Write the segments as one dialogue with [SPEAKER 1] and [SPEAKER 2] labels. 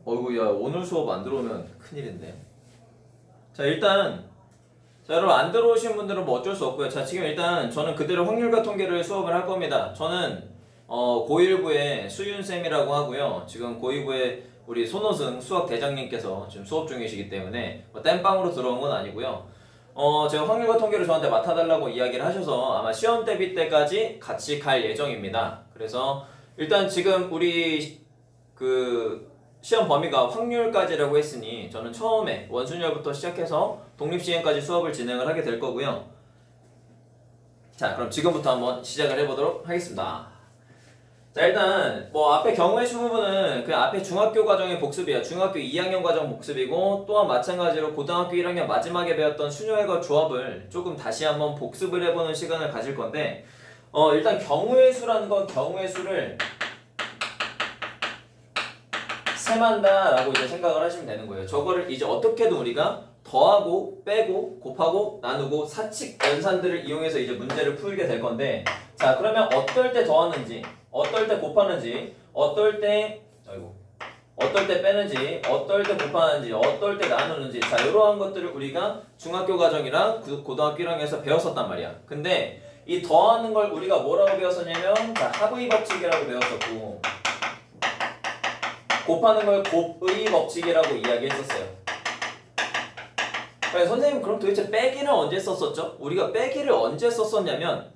[SPEAKER 1] 어이구, 야, 오늘 수업 안 들어오면 큰일인데. 자, 일단, 자, 여러분, 안 들어오신 분들은 뭐 어쩔 수 없고요. 자, 지금 일단 저는 그대로 확률과 통계를 수업을 할 겁니다. 저는, 고1부의 수윤쌤이라고 하고요. 지금 고2부의 우리 손호승 수학 대장님께서 지금 수업 중이시기 때문에 뭐 땜빵으로 들어온 건 아니고요. 제가 확률과 통계를 저한테 맡아달라고 이야기를 하셔서 아마 시험 대비 때까지 같이 갈 예정입니다. 그래서 일단 지금 우리 시험 범위가 확률까지라고 했으니 저는 처음에 원순열부터 시작해서 독립시행까지 수업을 진행을 하게 될 거고요. 자, 그럼 지금부터 한번 시작을 해보도록 하겠습니다. 자, 일단 뭐 앞에 경우의 수 부분은 그 앞에 중학교 과정의 복습이야. 중학교 2학년 과정 복습이고, 또한 마찬가지로 고등학교 1학년 마지막에 배웠던 순열과 조합을 조금 다시 한번 복습을 해보는 시간을 가질 건데, 일단 경우의 수라는 건 경우의 수를 셈한다 라고 이제 생각을 하시면 되는 거예요. 저거를 이제 어떻게든 우리가 더하고 빼고 곱하고 나누고 사칙 연산들을 이용해서 이제 문제를 풀게 될 건데, 자, 그러면 어떨 때 더하는지, 어떨 때 곱하는지, 어떨 때 빼는지, 어떨 때 곱하는지, 어떨 때 나누는지, 자, 이러한 것들을 우리가 중학교 과정이랑 고등학교 1학년에서 배웠었단 말이야. 근데 이 더하는 걸 우리가 뭐라고 배웠었냐면, 자, 합의 법칙이라고 배웠었고, 곱하는 걸 곱의 법칙이라고 이야기했었어요. 선생님, 그럼 도대체 빼기는 언제 썼었죠? 우리가 빼기를 언제 썼었냐면,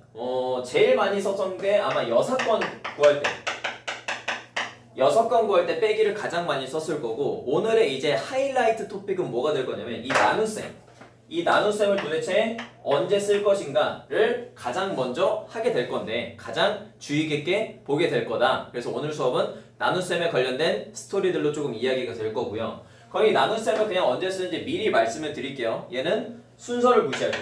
[SPEAKER 1] 제일 많이 썼던 게 아마 여사건 구할 때, 여사건 구할 때 빼기를 가장 많이 썼을 거고, 오늘의 이제 하이라이트 토픽은 뭐가 될 거냐면 이 나눗셈, 이 나눗셈을 도대체 언제 쓸 것인가를 가장 먼저 하게 될 건데, 가장 주의 깊게 보게 될 거다. 그래서 오늘 수업은 나눗셈에 관련된 스토리들로 조금 이야기가 될 거고요. 거의 나눗셈을 그냥 언제 쓰는지 미리 말씀을 드릴게요. 얘는 순서를 무시할 때,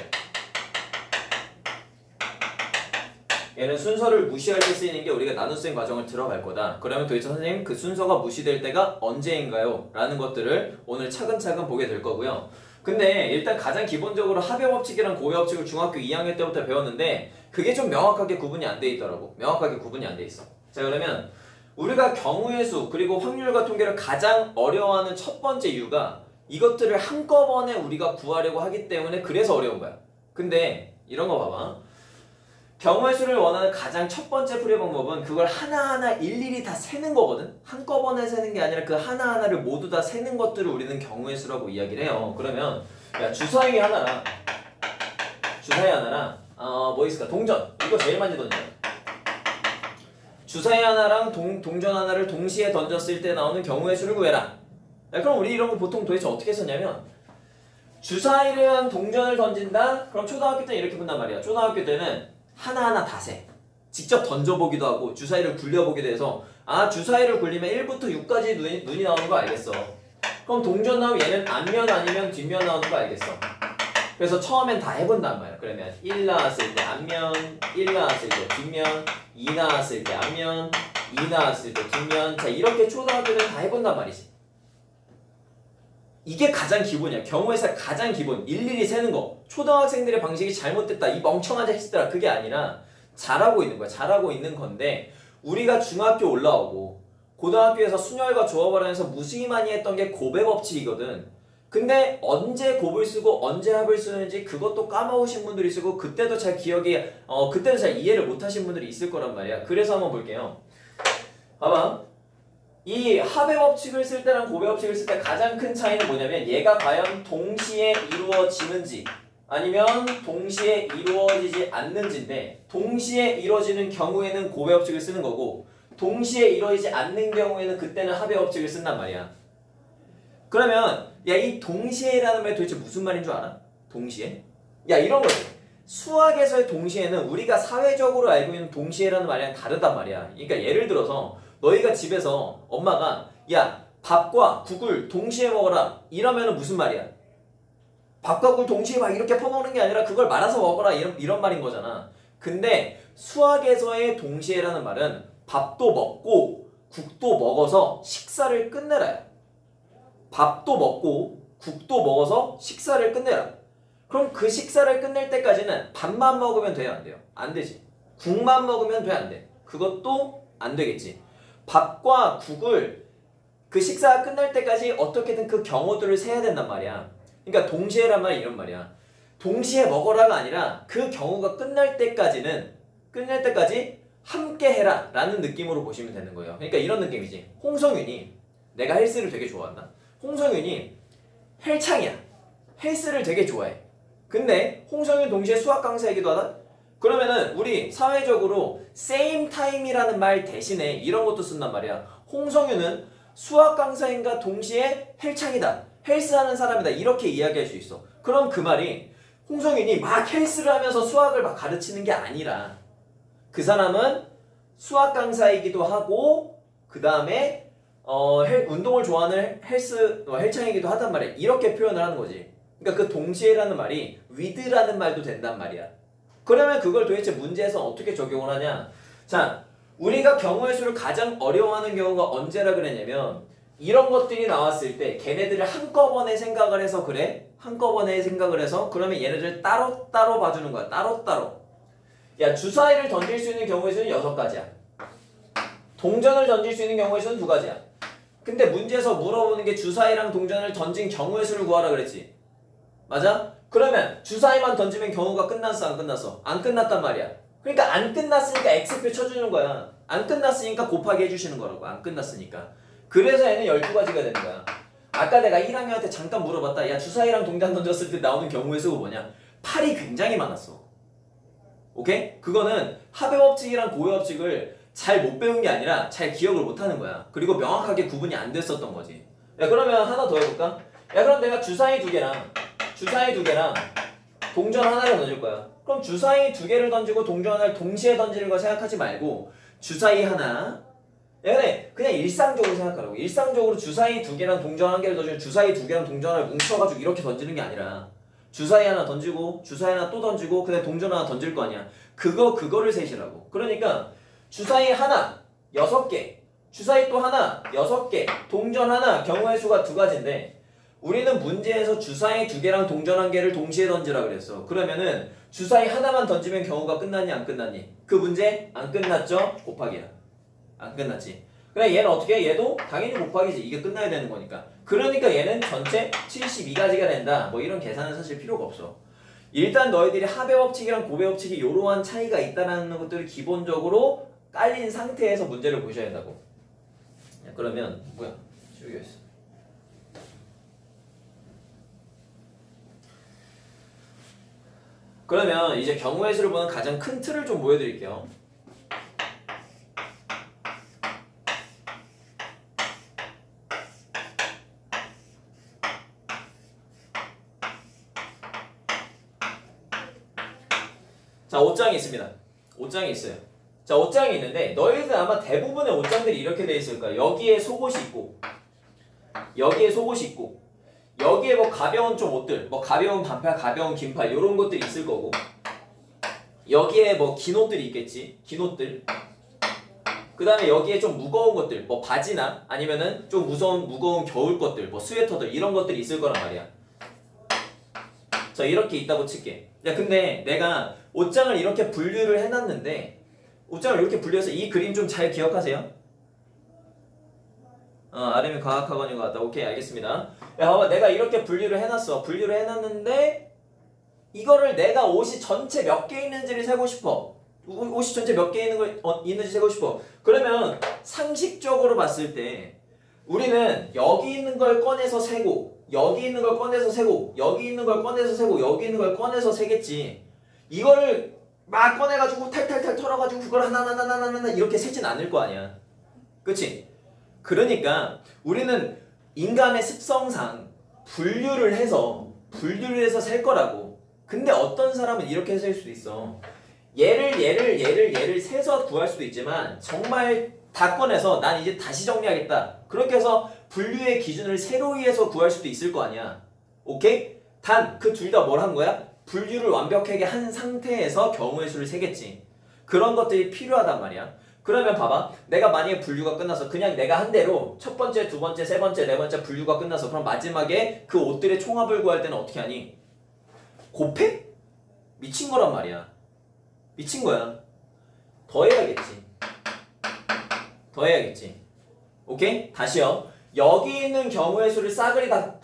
[SPEAKER 1] 얘는 순서를 무시할 때 쓰이는 게 우리가 나눗셈 과정을 들어갈 거다. 그러면 도대체 선생님 그 순서가 무시될 때가 언제인가요? 라는 것들을 오늘 차근차근 보게 될 거고요. 근데 일단 가장 기본적으로 합의 법칙이랑 고의 법칙을 중학교 2학년 때부터 배웠는데 그게 좀 명확하게 구분이 안 돼 있더라고. 명확하게 구분이 안 돼 있어. 자, 그러면 우리가 경우의 수 그리고 확률과 통계를 가장 어려워하는 첫 번째 이유가 이것들을 한꺼번에 우리가 구하려고 하기 때문에 그래서 어려운 거야. 근데 이런 거 봐봐. 경우의 수를 원하는 가장 첫 번째 풀이 방법은 그걸 하나하나 일일이 다 세는 거거든? 한꺼번에 세는 게 아니라 그 하나하나를 모두 다 세는 것들을 우리는 경우의 수라고 이야기를 해요. 그러면 야, 주사위 하나랑 뭐 있을까? 동전. 이거 제일 많이 던져요. 주사위 하나랑 동전 하나를 동시에 던졌을 때 나오는 경우의 수를 구해라. 야, 그럼 우리 이런 거 보통 도대체 어떻게 썼냐면, 주사위랑 동전을 던진다? 그럼 초등학교 때 이렇게 본단 말이야. 초등학교 때는 하나하나 다 세. 직접 던져보기도 하고 주사위를 굴려보기도 해서, 아, 주사위를 굴리면 1부터 6까지 눈이 나오는 거 알겠어. 그럼 동전 나오면 얘는 앞면 아니면 뒷면 나오는 거 알겠어. 그래서 처음엔 다 해본단 말이야. 그러면 1 나왔을 때 앞면, 1 나왔을 때 뒷면, 2 나왔을 때 앞면, 2 나왔을 때 뒷면. 자, 이렇게 초등학교는 다 해본단 말이지. 이게 가장 기본이야. 경우에서 가장 기본. 일일이 세는 거. 초등학생들의 방식이 잘못됐다. 이 멍청한 자식들아. 그게 아니라 잘하고 있는 거야. 잘하고 있는 건데, 우리가 중학교 올라오고 고등학교에서 순열과 조합을 하면서 무수히 많이 했던 게 곱의 법칙이거든. 근데 언제 곱을 쓰고 언제 합을 쓰는지 그것도 까먹으신 분들이 있고, 그때도 잘 그때도 잘 이해를 못하신 분들이 있을 거란 말이야. 그래서 한번 볼게요. 봐봐. 이 합의 법칙을 쓸 때랑 곱의 법칙을 쓸 때 가장 큰 차이는 뭐냐면, 얘가 과연 동시에 이루어지는지 아니면 동시에 이루어지지 않는지인데, 동시에 이루어지는 경우에는 곱의 법칙을 쓰는 거고, 동시에 이루어지지 않는 경우에는 그때는 합의 법칙을 쓴단 말이야. 그러면 야, 이 동시에라는 말이 도대체 무슨 말인 줄 알아? 동시에? 야, 이런 거지. 수학에서의 동시에는 우리가 사회적으로 알고 있는 동시에라는 말이랑 다르단 말이야. 그러니까 예를 들어서 너희가 집에서 엄마가 야, 밥과 국을 동시에 먹어라 이러면은 무슨 말이야? 밥과 국을 동시에 막 이렇게 퍼먹는 게 아니라 그걸 말아서 먹어라 이런 말인 거잖아. 근데 수학에서의 동시에라는 말은 밥도 먹고 국도 먹어서 식사를 끝내라야. 밥도 먹고 국도 먹어서 식사를 끝내라. 그럼 그 식사를 끝낼 때까지는 밥만 먹으면 돼요, 안 돼요? 안 되지. 국만 먹으면 돼, 안 돼? 그것도 안 되겠지. 밥과 국을 그 식사가 끝날 때까지 어떻게든 그 경우들을 세야 된단 말이야. 그러니까 동시에란 말이 이런 말이야. 동시에 먹어라가 아니라 그 경우가 끝날 때까지 함께 해라 라는 느낌으로 보시면 되는 거예요. 그러니까 이런 느낌이지. 홍성윤이 내가 헬스를 되게 좋아한다. 홍성윤이 헬창이야. 헬스를 되게 좋아해. 근데 홍성윤 동시에 수학 강사이기도 하다? 그러면은 우리 사회적으로 same time이라는 말 대신에 이런 것도 쓴단 말이야. 홍성윤은 수학 강사인가 동시에 헬창이다. 헬스하는 사람이다. 이렇게 이야기할 수 있어. 그럼 그 말이 홍성윤이 막 헬스를 하면서 수학을 막 가르치는 게 아니라 그 사람은 수학 강사이기도 하고 그 다음에 운동을 좋아하는 헬창이기도 하단 말이야. 이렇게 표현을 하는 거지. 그러니까 그 동시에라는 말이 with라는 말도 된단 말이야. 그러면 그걸 도대체 문제에서 어떻게 적용을 하냐? 자, 우리가 경우의 수를 가장 어려워하는 경우가 언제라 그랬냐면 이런 것들이 나왔을 때 걔네들을 한꺼번에 생각을 해서 그래? 한꺼번에 생각을 해서 그러면 얘네들 따로따로 봐주는 거야. 따로따로. 야, 주사위를 던질 수 있는 경우의 수는 6가지야. 동전을 던질 수 있는 경우의 수는 2가지야. 근데 문제에서 물어보는 게 주사위랑 동전을 던진 경우의 수를 구하라 그랬지. 맞아? 그러면 주사위만 던지면 경우가 끝났어 안 끝났어? 안 끝났단 말이야. 그러니까 안 끝났으니까 X표 쳐주는 거야. 안 끝났으니까 곱하기 해주시는 거라고. 안 끝났으니까. 그래서 얘는 12가지가 되는 거야. 아까 내가 1학년한테 잠깐 물어봤다. 야, 주사위랑 동전 던졌을 때 나오는 경우의 수가 뭐냐? 8이 굉장히 많았어. 오케이? 그거는 합의 법칙이랑 고의 법칙을 잘 못 배운 게 아니라 잘 기억을 못 하는 거야. 그리고 명확하게 구분이 안 됐었던 거지. 야, 그러면 하나 더 해볼까? 야, 그럼 내가 주사위 두 개랑 동전 하나를 던질 거야. 그럼 주사위 2개를 던지고 동전 하나를 동시에 던지는 거 생각하지 말고 주사위 하나. 야, 그냥 일상적으로 생각하라고. 일상적으로 주사위 2개랑 동전 1개를 던지고 주사위 2개랑 동전 하나를 뭉쳐가지고 이렇게 던지는 게 아니라 주사위 하나 던지고 주사위 하나 또 던지고 그다음에 동전 하나 던질 거 아니야. 그거를 셋이라고. 그러니까 주사위 하나 6개, 주사위 또 하나 6개, 동전 하나 경우의 수가 2가지인데 우리는 문제에서 주사위 2개랑 동전 1개를 동시에 던지라 그랬어. 그러면은 주사위 하나만 던지면 경우가 끝났니 안 끝났니? 그 문제 안 끝났죠? 곱하기야. 안 끝났지. 그래, 얘는 어떻게 해? 얘도 당연히 곱하기지. 이게 끝나야 되는 거니까. 그러니까 얘는 전체 72가지가 된다. 뭐 이런 계산은 사실 필요가 없어. 일단 너희들이 합의 법칙이랑 고배 법칙이 이러한 차이가 있다는 것들을 기본적으로 깔린 상태에서 문제를 보셔야 된다고. 야, 그러면 뭐야? 여기 있어. 그러면 이제 경우의 수를 보는 가장 큰 틀을 좀 보여드릴게요. 자, 옷장이 있습니다. 옷장이 있어요. 자, 옷장이 있는데 너희들 아마 대부분의 옷장들이 이렇게 돼 있을 거야. 여기에 속옷이 있고 여기에 뭐 가벼운 좀 옷들, 뭐 가벼운 반팔, 가벼운 긴팔 이런 것들이 있을 거고 여기에 뭐 긴 옷들이 있겠지. 긴 옷들. 그 다음에 여기에 좀 무거운 것들, 뭐 바지나 아니면은 좀 무거운 겨울 것들, 뭐 스웨터들 이런 것들이 있을 거란 말이야. 자, 이렇게 있다고 칠게. 야, 근데 내가 옷장을 이렇게 분류를 해놨는데 옷장을 이렇게 분류해서 이 그림 좀 잘 기억하세요. 아름이 과학학원인 것 같다. 오케이, 알겠습니다. 야, 봐봐. 내가 이렇게 분류를 해놨어. 분류를 해놨는데 이거를 내가 옷이 전체 몇 개 있는지를 세고 싶어. 옷이 전체 몇 개 있는지 세고 싶어. 그러면 상식적으로 봤을 때 우리는 여기 있는 걸 꺼내서 세고 여기 있는 걸 꺼내서 세고 여기 있는 걸 꺼내서 세고 여기 있는 걸 꺼내서 세겠지. 이거를 막 꺼내가지고 탈탈탈 털어가지고 그걸 하나하나 이렇게 세진 않을 거 아니야. 그치? 그러니까 우리는 인간의 습성상 분류를 해서 셀 거라고. 근데 어떤 사람은 이렇게 셀 수도 있어. 얘를 세서 구할 수도 있지만 정말 다 꺼내서 난 이제 다시 정리하겠다. 그렇게 해서 분류의 기준을 새로이 해서 구할 수도 있을 거 아니야. 오케이? 단 그 둘 다 뭘 한 거야? 분류를 완벽하게 한 상태에서 경우의 수를 세겠지. 그런 것들이 필요하단 말이야. 그러면 봐봐. 내가 만약에 분류가 끝나서 그냥 내가 한 대로 첫 번째, 두 번째, 세 번째, 네 번째 분류가 끝나서 그럼 마지막에 그 옷들의 총합을 구할 때는 어떻게 하니? 곱해? 미친 거란 말이야. 미친 거야. 더 해야겠지. 오케이? 다시요. 여기 있는 경우의 수를 싸그리 다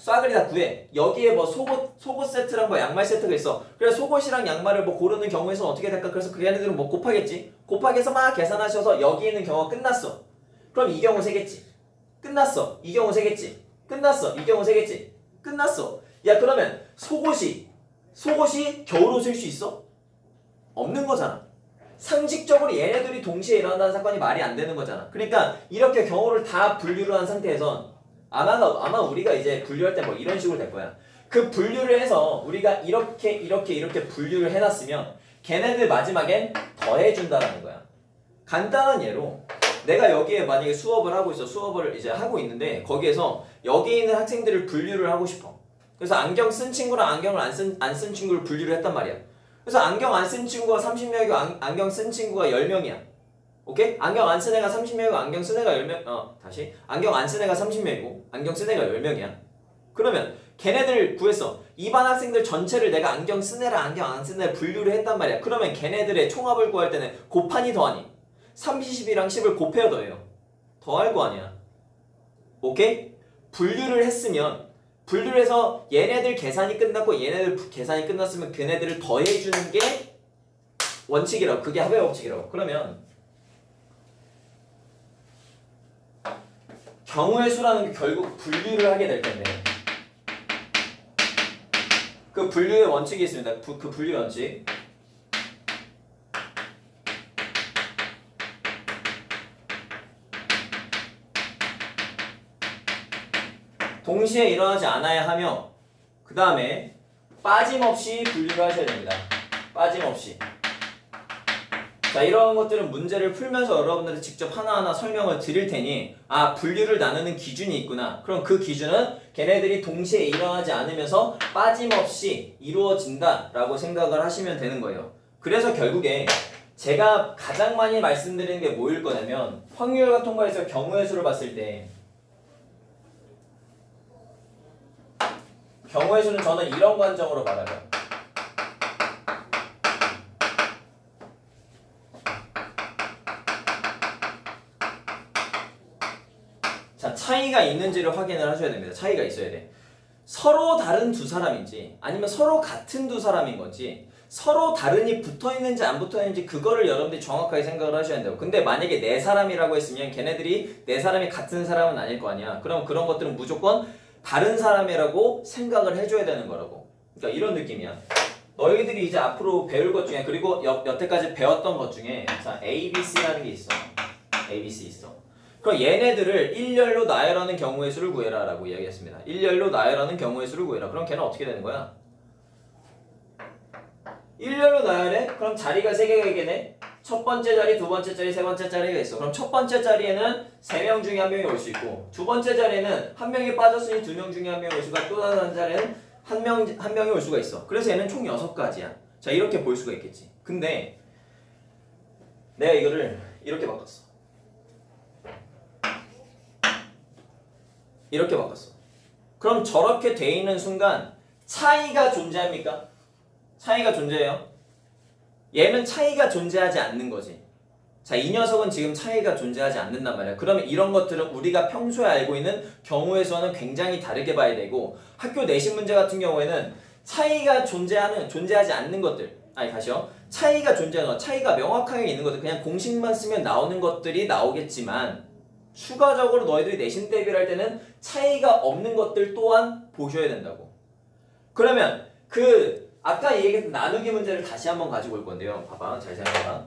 [SPEAKER 1] 구해. 여기에 뭐 속옷 세트랑 뭐 양말 세트가 있어. 그래서 속옷이랑 양말을 뭐 고르는 경우의 수는 어떻게 될까? 그래서 그 얘네들은 뭐 곱하겠지. 곱하기 해서 막 계산하셔서 여기 있는 경우가 끝났어. 그럼 이 경우 세겠지. 끝났어. 이 경우 세겠지. 끝났어. 이 경우 세겠지. 끝났어. 야, 그러면 속옷이 겨울옷일 수 있어? 없는 거잖아. 상식적으로 얘네들이 동시에 일어난다는 사건이 말이 안 되는 거잖아. 그러니까 이렇게 경우를 다 분류를 한 상태에선 아마 우리가 이제 분류할 때 뭐 이런 식으로 될 거야. 그 분류를 해서 우리가 이렇게 분류를 해놨으면 걔네들 마지막엔 더해준다라는 거야. 간단한 예로 내가 여기에 만약에 수업을 하고 있어. 수업을 이제 하고 있는데 거기에서 여기 있는 학생들을 분류를 하고 싶어. 그래서 안경 쓴 친구랑 안경을 안 쓴 친구를 분류를 했단 말이야. 그래서 안경 안 쓴 친구가 30명이고 안경 쓴 친구가 10명이야. 오케이? 안경 안 쓴 애가 30명이고 안경 쓴 애가 10명. 다시. 안경 안 쓴 애가 30명이고 안경 쓴 애가 10명이야. 그러면 걔네들 구했어. 이 반 학생들 전체를 내가 안경 쓴 애랑 안경 안 쓴 애를 분류를 했단 말이야. 그러면 걔네들의 총합을 구할 때는 곱하니 더하니? 30이랑 10을 곱해야 더해요. 더할 거 아니야. 오케이? 분류를 해서 얘네들 계산이 끝났고 얘네들 계산이 끝났으면 걔네들을 더해주는 게 원칙이라고. 그게 합의 법칙이라고. 그러면 경우의 수라는 게 결국 분류를 하게 될 텐데 그 분류의 원칙이 있습니다. 그 분류의 원칙. 동시에 일어나지 않아야 하며 그 다음에 빠짐없이 분류를 하셔야 됩니다. 빠짐없이. 자, 이런 것들은 문제를 풀면서 여러분들이 직접 하나하나 설명을 드릴 테니 분류를 나누는 기준이 있구나. 그럼 그 기준은 걔네들이 동시에 일어나지 않으면서 빠짐없이 이루어진다라고 생각을 하시면 되는 거예요. 그래서 결국에 제가 가장 많이 말씀드리는 게 뭐일 거냐면 확률과 통과에서 경우의 수를 봤을 때 경우의 수는 저는 이런 관점으로 받아요. 자, 차이가 있는지를 확인을 하셔야 됩니다. 차이가 있어야 돼. 서로 다른 두 사람인지 아니면 서로 같은 두 사람인 건지 서로 다른이 붙어있는지 안 붙어있는지 그거를 여러분들이 정확하게 생각을 하셔야 된다고. 근데 만약에 네 사람이라고 했으면 걔네들이 네 사람이 같은 사람은 아닐 거 아니야. 그럼 그런 것들은 무조건 다른 사람이라고 생각을 해줘야 되는 거라고. 그러니까 이런 느낌이야. 너희들이 이제 앞으로 배울 것 중에 그리고 여태까지 배웠던 것 중에 자 ABC라는 게 있어. ABC 있어. 그럼 얘네들을 일렬로 나열하는 경우의 수를 구해라 라고 이야기했습니다. 일렬로 나열하는 경우의 수를 구해라. 그럼 걔는 어떻게 되는 거야? 일렬로 나열해? 그럼 자리가 3개가 있겠네? 첫 번째 자리, 두 번째 자리, 세 번째 자리가 있어. 그럼 첫 번째 자리에는 3명 중에 1명이 올 수 있고 두 번째 자리에는 1명이 빠졌으니 2명 중에 1명이 올 수가 있고 또 다른 자리에는 한 명이 올 수가 있어. 그래서 얘는 총 6가지야. 자, 이렇게 볼 수가 있겠지. 근데 내가 이거를 이렇게 바꿨어. 이렇게 바꿨어. 그럼 저렇게 돼 있는 순간 차이가 존재합니까? 차이가 존재해요? 얘는 차이가 존재하지 않는 거지. 자, 이 녀석은 지금 차이가 존재하지 않는단 말이야. 그러면 이런 것들은 우리가 평소에 알고 있는 경우의 수와는 굉장히 다르게 봐야 되고 학교 내신 문제 같은 경우에는 차이가 존재하지 않는 것들 다시요. 차이가 존재하는 것, 차이가 명확하게 있는 것들 그냥 공식만 쓰면 나오는 것들이 나오겠지만 추가적으로 너희들이 내신 대비를 할 때는 차이가 없는 것들 또한 보셔야 된다고. 그러면 아까 얘기했던 나누기 문제를 다시 한번 가지고 올 건데요. 봐봐. 잘 생각해봐.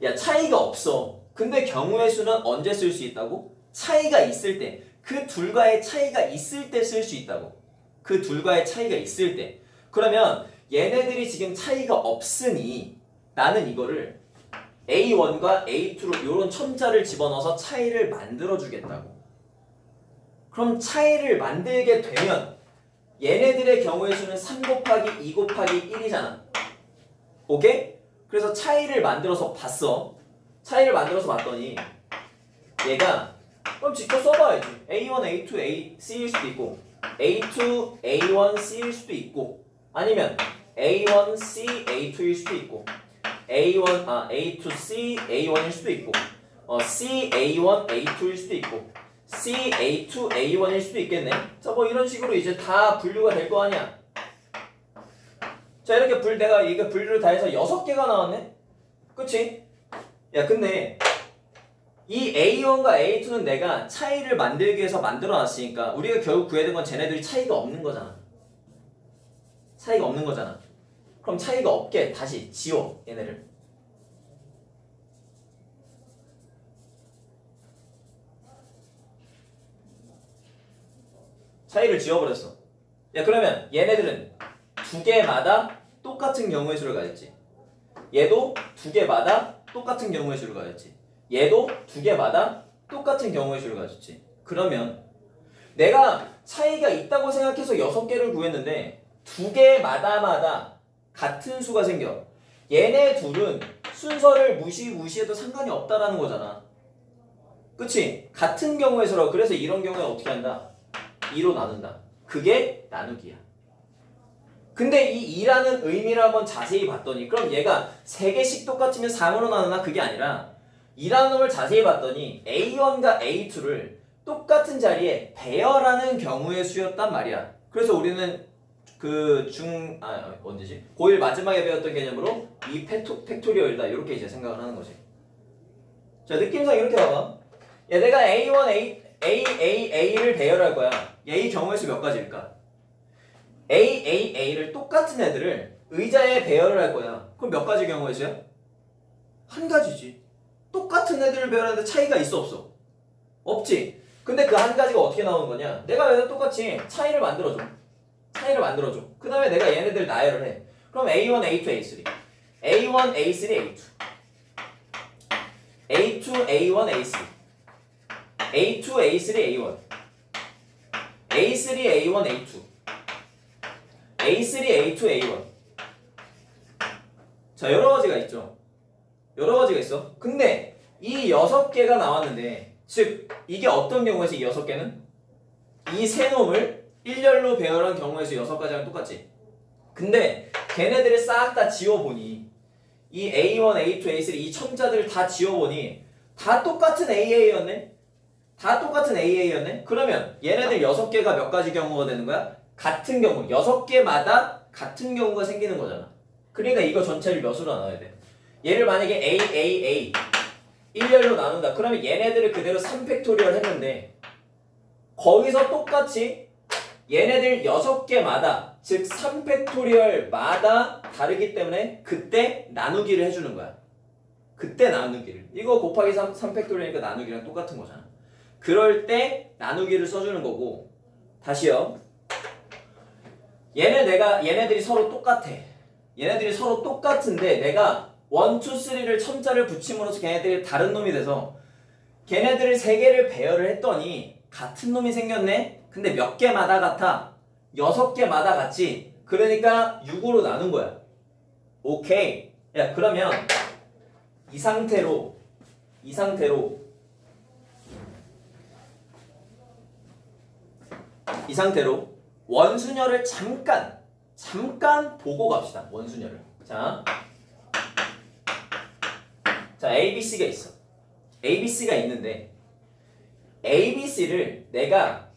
[SPEAKER 1] 야, 차이가 없어. 근데 경우의 수는 언제 쓸 수 있다고? 차이가 있을 때. 그 둘과의 차이가 있을 때 쓸 수 있다고. 그 둘과의 차이가 있을 때. 그러면 얘네들이 지금 차이가 없으니 나는 이거를 A1과 A2로 이런 첨자를 집어넣어서 차이를 만들어주겠다고. 그럼 차이를 만들게 되면 얘네들의 경우의 수는 3 곱하기 2 곱하기 1이잖아. 오케이? 그래서 차이를 만들어서 봤어. 차이를 만들어서 봤더니 얘가 그럼 직접 써봐야지. A1, A2, C일 수도 있고 A2, A1, C일 수도 있고 아니면 A1, C, A2일 수도 있고 A2, C, A1일 수도 있고 C, A1, A2일 수도 있고 CA2, A1일 수도 있겠네. 자, 뭐 이런 식으로 이제 다 분류가 될 거 아니야. 자, 이렇게 내가 이거 분류를 다 해서 6개가 나왔네? 그치? 야, 근데 이 A1과 A2는 내가 차이를 만들기 위해서 만들어 놨으니까 우리가 결국 구해야 된 건 쟤네들이 차이가 없는 거잖아. 차이가 없는 거잖아. 그럼 차이가 없게 다시 지워, 얘네를. 차이를 지워버렸어. 야, 그러면 얘네들은 두 개마다 똑같은 경우의 수를 가졌지. 얘도 두 개마다 똑같은 경우의 수를 가졌지. 얘도 두 개마다 똑같은 경우의 수를 가졌지. 그러면 내가 차이가 있다고 생각해서 6개를 구했는데 두 개마다마다 같은 수가 생겨. 얘네 둘은 순서를 무시해도 상관이 없다라는 거잖아. 그치? 같은 경우의 수라고. 그래서 이런 경우에 어떻게 한다? 2로 나눈다. 그게 나누기야. 근데 이 2라는 의미를 한번 자세히 봤더니 그럼 얘가 3개씩 똑같으면 3으로 나누나? 그게 아니라 2라는 놈을 자세히 봤더니 A1과 A2를 똑같은 자리에 배열하는 경우의 수였단 말이야. 그래서 우리는 언제지? 고1 마지막에 배웠던 개념으로 이 팩토리얼이다. 이렇게 이제 생각을 하는 거지. 자, 느낌상 이렇게 봐봐. 야, 내가 A1, A를 배열할 거야. A 경우의 수 몇 가지일까? A를 똑같은 애들을 의자에 배열을 할 거야. 그럼 몇 가지 경우의 수야? 한 가지지. 똑같은 애들을 배열하는데 차이가 있어 없어? 없지. 근데 그 한 가지가 어떻게 나오는 거냐? 내가 얘들 똑같이 차이를 만들어줘. 그 다음에 내가 얘네들 나열을 해. 그럼 A1, A2, A3 A1, A3, A2 A2, A1, A3 A2, A3, A1 A3, A1, A2 A3, A2, A1 자, 여러 가지가 있죠. 여러 가지가 있어. 근데 이 6개가 나왔는데 즉 이게 어떤 경우에서 이 6개는? 이 세 놈을 일렬로 배열한 경우에서 6가지랑 똑같지. 근데 걔네들을 싹 다 지워보니 이 A1, A2, A3 이 첨자들을 다 지워보니 다 똑같은 AA였네? 그러면 얘네들 6개가 몇 가지 경우가 되는 거야? 같은 경우 6개마다 같은 경우가 생기는 거잖아. 그러니까 이거 전체를 몇으로 나눠야 돼? 얘를 만약에 A 일렬로 나눈다. 그러면 얘네들을 그대로 3팩토리얼 했는데 거기서 똑같이 얘네들 6개마다 즉 3팩토리얼마다 다르기 때문에 그때 나누기를 해주는 거야. 그때 나누기를. 이거 곱하기 3팩토리얼이니까 나누기랑 똑같은 거잖아. 그럴 때 나누기를 써주는 거고. 다시요. 얘네들이 서로 똑같아. 얘네들이 서로 똑같은데 내가 1, 2, 3를 첨자를 붙임으로써 걔네들이 다른 놈이 돼서 걔네들을 3개를 배열을 했더니 같은 놈이 생겼네? 근데 몇 개마다 같아? 6개마다 같지? 그러니까 6으로 나눈 거야. 오케이. 야, 그러면 이 상태로 원순열을 잠깐 보고 갑시다. 원순열을. 자, ABC가 있어. ABC가 있는데 ABC를 내가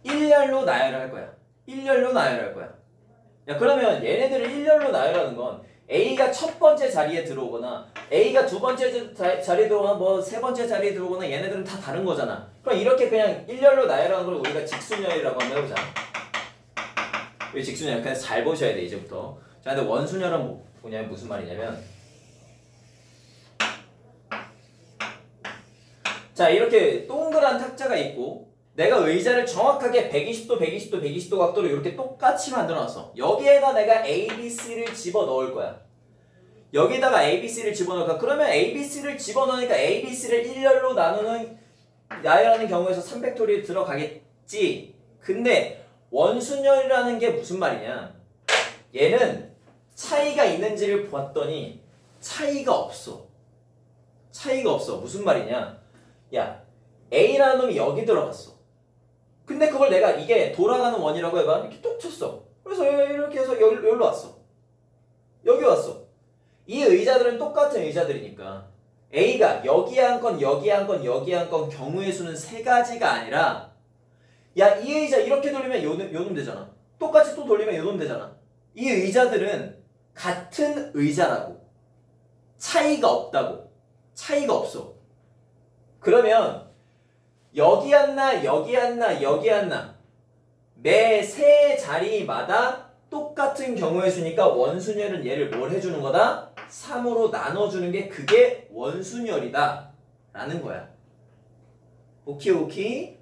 [SPEAKER 1] 일렬로 나열할 거야. 야, 그러면 얘네들을 일렬로 나열하는 건 A가 첫 번째 자리에 들어오거나 A가 두 번째 자리에 들어오거나 뭐 세 번째 자리에 들어오거나 얘네들은 다 다른 거잖아. 그럼 이렇게 그냥 일렬로 나열하는 걸 우리가 직순열이라고 한번 해보자. 왜 직순열? 그냥 잘 보셔야 돼, 이제부터. 자, 근데 원순열은 뭐냐면 무슨 말이냐면 자, 이렇게 동그란 탁자가 있고 내가 의자를 정확하게 120도 각도로 이렇게 똑같이 만들어놨어. 여기에다 내가 ABC를 집어넣을 거야. 그러면 ABC를 집어넣으니까 ABC를 일렬로 나열하는 경우에서 3팩토리에 들어가겠지. 근데 원순열이라는 게 무슨 말이냐? 얘는 차이가 있는지를 봤더니 차이가 없어. 무슨 말이냐? 야, A라는 놈이 여기 들어갔어. 근데 그걸 내가 이게 돌아가는 원이라고 해봐. 이렇게 뚝 쳤어. 그래서 이렇게 해서 여기로 왔어. 여기 왔어. 이 의자들은 똑같은 의자들이니까 A가 여기에 한 건, 여기에 한 건, 여기에 한 건 경우의 수는 세 가지가 아니라 야, 이 의자 이렇게 돌리면 요놈 되잖아. 똑같이 또 돌리면 요놈 되잖아. 이 의자들은 같은 의자라고. 차이가 없다고. 차이가 없어. 그러면 여기 하나, 여기 하나, 여기 하나 매 세 자리마다 똑같은 경우의 수니까 원순열은 얘를 뭘 해주는 거다? 3으로 나눠주는 게 그게 원순열이다 라는 거야. 오케이 오케이?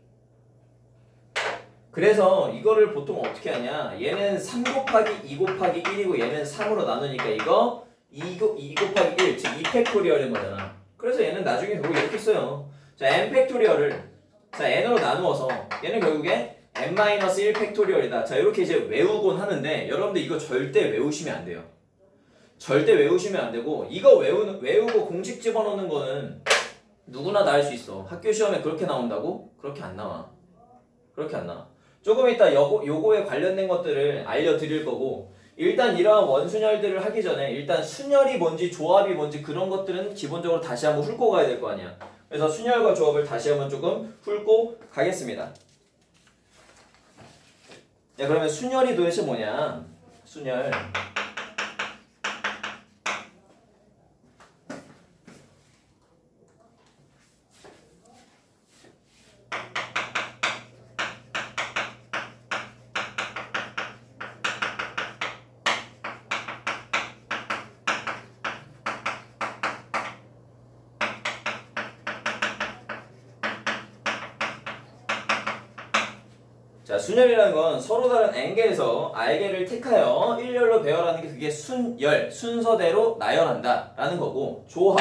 [SPEAKER 1] 그래서 이거를 보통 어떻게 하냐, 얘는 3 곱하기 2 곱하기 1이고 얘는 3으로 나누니까 이거 2 곱하기 1, 즉 2팩토리얼인 거잖아. 그래서 얘는 나중에 결국 이렇게 써요. 자, n 팩토리얼을 자 n으로 나누어서 얘는 결국에 n-1 팩토리얼이다. 자, 이렇게 이제 외우곤 하는데 여러분들 이거 절대 외우시면 안 돼요. 절대 외우시면 안 되고, 이거 외우고 공식 집어넣는 거는 누구나 다 할 수 있어. 학교 시험에 그렇게 나온다고? 그렇게 안 나와. 그렇게 안 나와. 조금 이따 요거에 관련된 것들을 알려드릴 거고, 일단 이러한 원순열들을 하기 전에 일단 순열이 뭔지 조합이 뭔지 그런 것들은 기본적으로 다시 한번 훑고 가야 될 거 아니야. 그래서 순열과 조합을 다시 한번 조금 훑고 가겠습니다. 야, 그러면 순열이 도대체 뭐냐? 순열. 자, 순열이라는 건 서로 다른 n개에서 r개를 택하여 일렬로 배열하는 게 그게 순열, 순서대로 나열한다 라는 거고, 조합.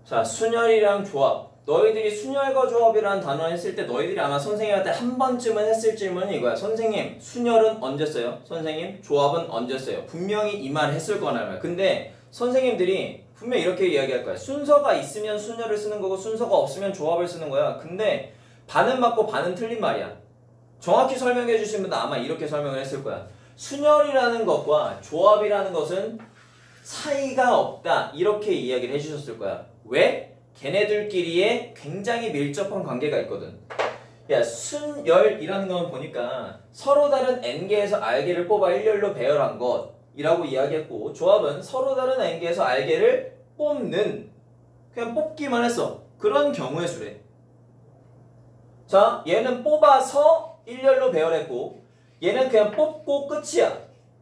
[SPEAKER 1] 자, 순열이랑 조합. 너희들이 순열과 조합이라는 단어 했을 때 너희들이 아마 선생님한테 한 번쯤은 했을 질문이 이거야. 선생님, 순열은 언제 써요? 선생님, 조합은 언제 써요? 분명히 이 말을 했을 거란 말이야. 근데 선생님들이 분명히 이렇게 이야기할 거야. 순서가 있으면 순열을 쓰는 거고 순서가 없으면 조합을 쓰는 거야. 근데 반은 맞고 반은 틀린 말이야. 정확히 설명해 주신 분도 아마 이렇게 설명을 했을 거야. 순열이라는 것과 조합이라는 것은 차이가 없다, 이렇게 이야기를 해주셨을 거야. 왜? 걔네들끼리에 굉장히 밀접한 관계가 있거든. 야, 순열이라는 건 보니까 서로 다른 n개에서 r개를 뽑아 일렬로 배열한 것이라고 이야기했고, 조합은 서로 다른 n개에서 r개를 뽑는, 그냥 뽑기만 했어. 그런 경우의 수래. 자, 얘는 뽑아서 일렬로 배열했고 얘는 그냥 뽑고 끝이야.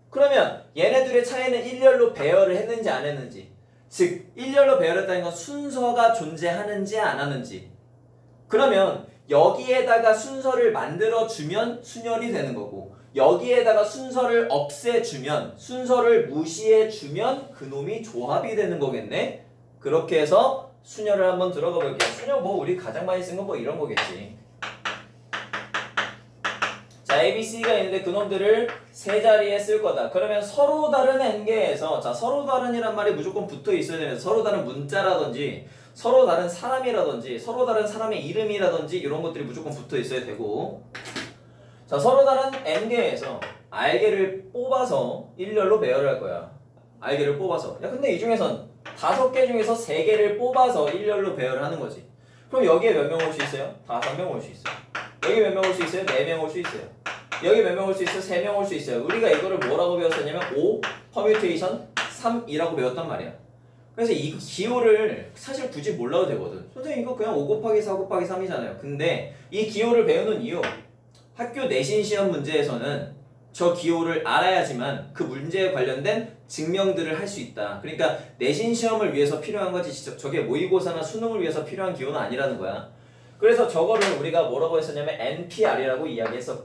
[SPEAKER 1] 그러면 얘네들의 차이는 일렬로 배열을 했는지 안 했는지, 즉 일렬로 배열했다는 건 순서가 존재하는지 안 하는지. 그러면 여기에다가 순서를 만들어주면 순열이 되는 거고, 여기에다가 순서를 없애주면, 순서를 무시해주면 그놈이 조합이 되는 거겠네. 그렇게 해서 순열을 한번 들어가 볼게요. 순열 뭐 우리 가장 많이 쓴 건 뭐 이런 거겠지. 자, A, B, C가 있는데 그놈들을 세 자리에 쓸 거다. 그러면 서로 다른 n개에서, 자, 서로 다른이란 말이 무조건 붙어 있어야 되는, 서로 다른 문자라든지 서로 다른 사람이라든지 서로 다른 사람의 이름이라든지 이런 것들이 무조건 붙어 있어야 되고, 자, 서로 다른 n개에서 r개를 뽑아서 일렬로 배열을 할 거야. r개를 뽑아서. 야, 근데 이 중에선 5개 중에서 3개를 뽑아서 일렬로 배열을 하는 거지. 그럼 여기에 몇 명 올 수 있어요? 5명 올 수 있어요. 여기 몇 명 올 수 있어요? 4명 올 수 있어요. 여기 몇 명 올 수 있어요? 3명 올 수 있어요. 우리가 이거를 뭐라고 배웠었냐면 5 퍼뮤테이션 3이라고 배웠단 말이야. 그래서 이 기호를 사실 굳이 몰라도 되거든. 선생님 이거 그냥 5 곱하기 4 곱하기 3이잖아요. 근데 이 기호를 배우는 이유, 학교 내신 시험 문제에서는 저 기호를 알아야지만 그 문제에 관련된 증명들을 할 수 있다. 그러니까 내신 시험을 위해서 필요한 거지 저게 모의고사나 수능을 위해서 필요한 기호는 아니라는 거야. 그래서 저거를 우리가 뭐라고 했었냐면 NPR이라고 이야기했었고,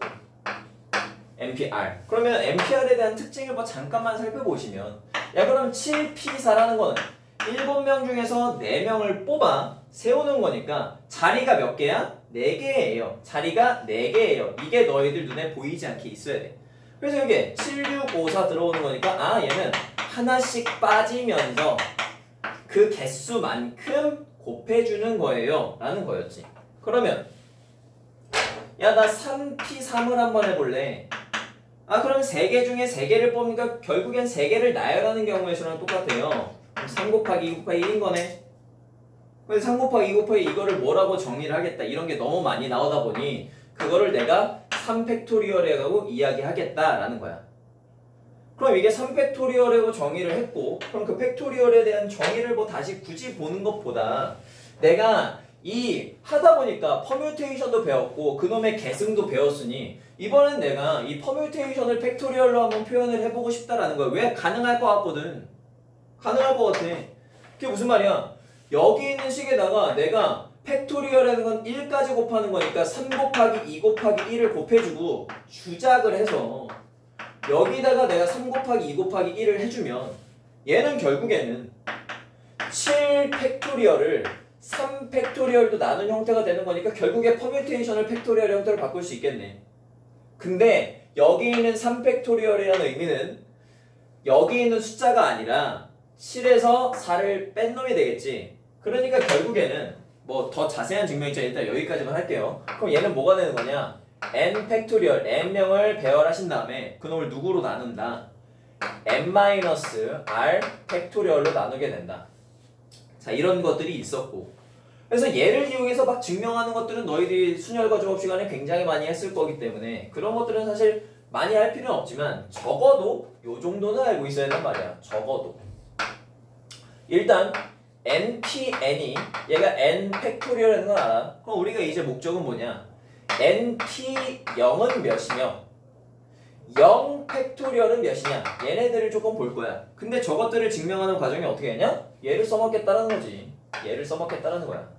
[SPEAKER 1] NPR. 그러면 NPR에 대한 특징을 뭐 잠깐만 살펴보시면, 야, 그럼 7P4라는 거는 7명 중에서 4명을 뽑아 세우는 거니까 자리가 몇 개야? 4개예요. 자리가 4개예요. 이게 너희들 눈에 보이지 않게 있어야 돼. 그래서 여기 7654 들어오는 거니까 아 얘는 하나씩 빠지면서 그 개수만큼 곱해주는 거예요 라는 거였지. 그러면 야 나 3P3을 한번 해볼래. 아 그럼 3개 중에 3개를 뽑으니까 결국엔 3개를 나열하는 경우의 수랑 똑같아요. 3 곱하기 2 곱하기 1인 거네. 그래서 3 곱하기 2 곱하기 이거를 뭐라고 정의를 하겠다 이런 게 너무 많이 나오다 보니 그거를 내가 3팩토리얼이라고 이야기하겠다라는 거야. 그럼 이게 3팩토리얼이라고 정의를 했고 그럼 그 팩토리얼에 대한 정의를 뭐 다시 굳이 보는 것보다 내가 이 하다 보니까 퍼뮤테이션도 배웠고 그놈의 계승도 배웠으니 이번엔 내가 이 퍼뮤테이션을 팩토리얼로 한번 표현을 해보고 싶다라는 거야. 왜? 가능할 것 같거든. 가능할 것 같아. 그게 무슨 말이야? 여기 있는 식에다가 내가 팩토리얼이라는 건 1까지 곱하는 거니까 3 곱하기 2 곱하기 1을 곱해주고 주작을 해서 여기다가 내가 3 곱하기 2 곱하기 1을 해주면 얘는 결국에는 7 팩토리얼을 3 팩토리얼도 나눈 형태가 되는 거니까 결국에 퍼뮤테이션을 팩토리얼 형태로 바꿀 수 있겠네. 근데 여기 있는 3 팩토리얼이라는 의미는 여기 있는 숫자가 아니라 7에서 4를 뺀 놈이 되겠지. 그러니까 결국에는 뭐 더 자세한 증명 있잖아. 일단 여기까지만 할게요. 그럼 얘는 뭐가 되는 거냐? n 팩토리얼 n명을 배열하신 다음에 그놈을 누구로 나눈다? n-r 팩토리얼로 나누게 된다. 자 이런 것들이 있었고 그래서 얘를 이용해서 막 증명하는 것들은 너희들이 순열과 종합 시간에 굉장히 많이 했을 거기 때문에 그런 것들은 사실 많이 할 필요는 없지만 적어도 요 정도는 알고 있어야 된단 말이야. 적어도 일단 npn이 얘가 n 팩토리얼이라는 건 알아. 그럼 우리가 이제 목적은 뭐냐? np0은 몇이며 0 팩토리얼은 몇이냐? 얘네들을 조금 볼 거야. 근데 저것들을 증명하는 과정이 어떻게 되냐? 얘를 써먹겠다라는 거지. 얘를 써먹겠다라는 거야.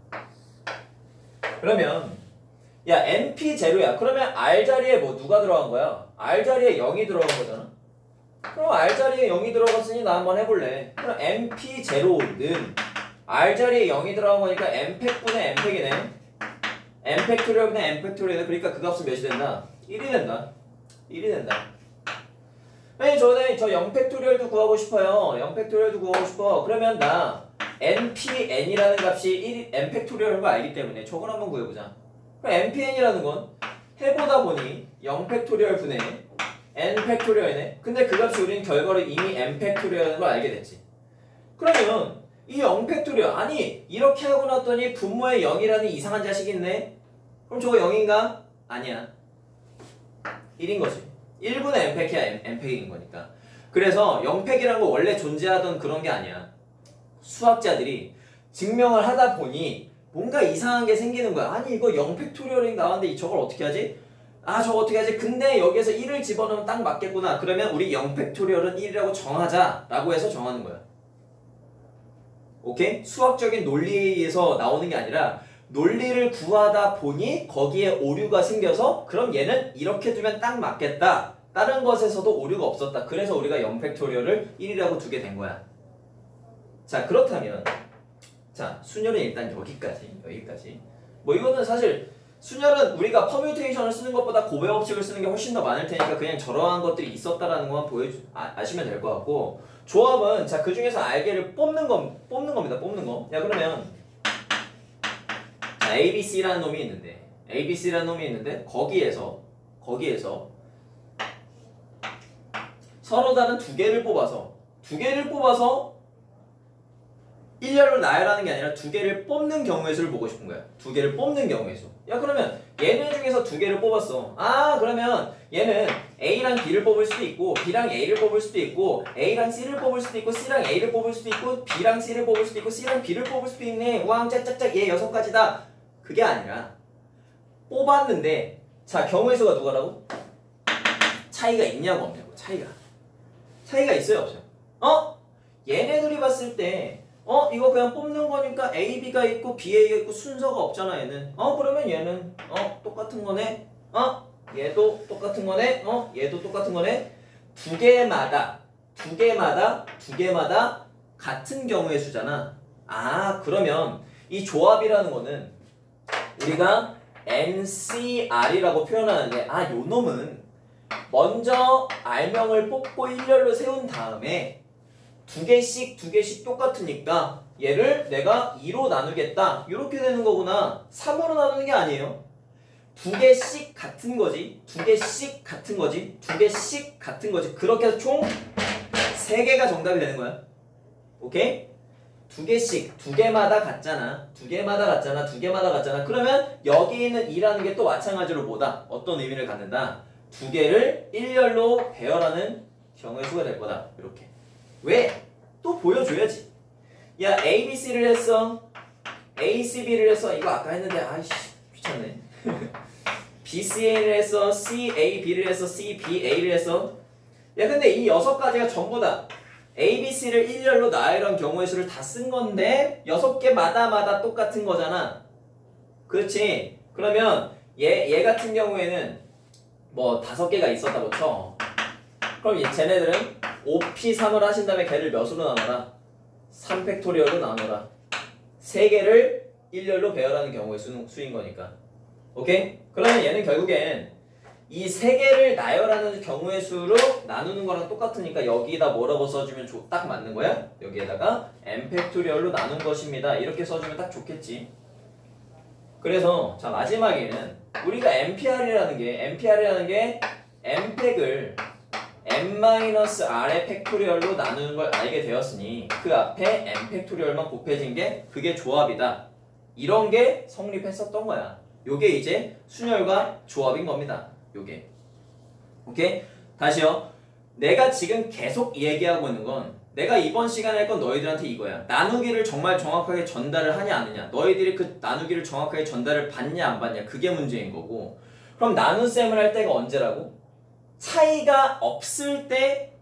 [SPEAKER 1] 그러면 야 np0야. 그러면 r 자리에 뭐 누가 들어간 거야? r 자리에 0이 들어간 거잖아. 그럼 r 자리에 0이 들어갔으니 나 한번 해볼래. 그럼 np0는 r 자리에 0이 들어간 거니까 n팩분의 n팩이네. n팩토리얼분의 n팩토리얼. 그러니까 그 값은 몇이 된다? 1이 된다. 1이 된다. 아니 저 0팩토리얼도 구하고 싶어요. 0팩토리얼도 구하고 싶어. 그러면 나 npn이라는 값이 1, n팩토리얼인 거 알기 때문에 저걸 한번 구해보자. 그럼 npn이라는 건 해보다 보니 0팩토리얼 분의 n팩토리얼이네. 근데 그 값이 우리는 결과로 이미 n팩토리얼인 걸 알게 됐지. 그러면 이 0팩토리얼 아니 이렇게 하고 났더니 분모에 0이라는 이상한 자식이 있네. 그럼 저거 0인가? 아니야. 1인 거지. 1분의 n팩이야. n팩인 거니까. 그래서 0팩이라는 거 원래 존재하던 그런 게 아니야. 수학자들이 증명을 하다 보니 뭔가 이상한 게 생기는 거야. 아니 이거 0팩토리얼이 나왔는데 저걸 어떻게 하지? 아 저거 어떻게 하지? 근데 여기에서 1을 집어넣으면 딱 맞겠구나. 그러면 우리 0팩토리얼은 1이라고 정하자 라고 해서 정하는 거야. 오케이? 수학적인 논리에 의해서 나오는 게 아니라 논리를 구하다 보니 거기에 오류가 생겨서 그럼 얘는 이렇게 두면 딱 맞겠다. 다른 것에서도 오류가 없었다. 그래서 우리가 0팩토리얼을 1이라고 두게 된 거야. 자 그렇다면 자 순열은 일단 여기까지. 뭐 이거는 사실 순열은 우리가 퍼뮤테이션을 쓰는 것보다 고배 법칙을 쓰는 게 훨씬 더 많을 테니까 그냥 저러한 것들이 있었다라는 것만 아시면 될 것 같고 조합은 자 그 중에서 알게를 뽑는 겁니다. 뽑는 거. 야 그러면 자, ABC라는 놈이 있는데 거기에서 서로 다른 두 개를 뽑아서 일렬로 나열하는 게 아니라 두 개를 뽑는 경우의 수를 보고 싶은 거야. 두 개를 뽑는 경우의 수. 야 그러면 얘네 중에서 두 개를 뽑았어. 아 그러면 얘는 A랑 B를 뽑을 수도 있고 B랑 A를 뽑을 수도 있고 A랑 C를 뽑을 수도 있고 C랑 A를 뽑을 수도 있고 B랑 C를 뽑을 수도 있고 C랑 B를 뽑을 수도 있네. 우왕 짝짝짝 얘 6가지다. 그게 아니라 뽑았는데 자 경우의 수가 누가라고? 차이가 있냐고 없냐고. 차이가 있어요 없어요? 얘네들이 봤을 때 이거 그냥 뽑는 거니까 A, B가 있고 B, A가 있고 순서가 없잖아 얘는. 그러면 얘는 똑같은 거네. 얘도 똑같은 거네. 얘도 똑같은 거네. 두 개마다 같은 경우의 수잖아. 아 그러면 이 조합이라는 거는 우리가 NCR이라고 표현하는데 요 놈은 먼저 R명을 뽑고 일렬로 세운 다음에 두 개씩 똑같으니까 얘를 내가 2로 나누겠다. 이렇게 되는 거구나. 3으로 나누는 게 아니에요. 두 개씩 같은 거지. 두 개씩 같은 거지. 두 개씩 같은 거지. 그렇게 해서 총 3개가 정답이 되는 거야. 오케이? 두 개씩, 두 개마다 같잖아. 두 개마다 같잖아. 두 개마다 같잖아. 그러면 여기 있는 2라는 게 또 마찬가지로 뭐다? 어떤 의미를 갖는다? 두 개를 일렬로 배열하는 경우의 수가 될 거다. 이렇게. 왜? 또 보여줘야지. 야, A, B, C를 했어. A, C, B를 했어. 이거 아까 했는데 아이씨 귀찮네. B, C, A를 했어. C, A, B를 했어. C, B, A를 했어. 야, 근데 이 6가지가 전부 다 A, B, C를 일렬로 나열한 경우의 수를 다 쓴 건데 6개마다 똑같은 거잖아. 그렇지? 그러면 얘 같은 경우에는 뭐 5개가 있었다고 쳐. 그럼 쟤네들은 5P3을 하신 다음에 걔를 몇으로 나눠라? 3팩토리얼로 나눠라. 3개를 일렬로 배열하는 경우의 수인 거니까. 오케이? 그러면 얘는 결국엔 이 3개를 나열하는 경우의 수로 나누는 거랑 똑같으니까 여기다 뭐라고 써주면 딱 맞는 거야? 여기에다가 n팩토리얼로 나눈 것입니다. 이렇게 써주면 딱 좋겠지. 그래서 자 마지막에는 우리가 npr이라는 게 n팩을 n-r의 팩토리얼로 나누는 걸 알게 되었으니 그 앞에 n팩토리얼만 곱해진 게 그게 조합이다. 이런 게 성립했었던 거야. 요게 이제 순열과 조합인 겁니다. 요게. 오케이? 다시요. 내가 지금 계속 얘기하고 있는 건 내가 이번 시간에 할 건 너희들한테 이거야. 나누기를 정말 정확하게 전달을 하냐 안 하냐. 너희들이 그 나누기를 정확하게 전달을 받냐 안 받냐. 그게 문제인 거고. 그럼 나눗셈을 할 때가 언제라고? 차이가 없을 때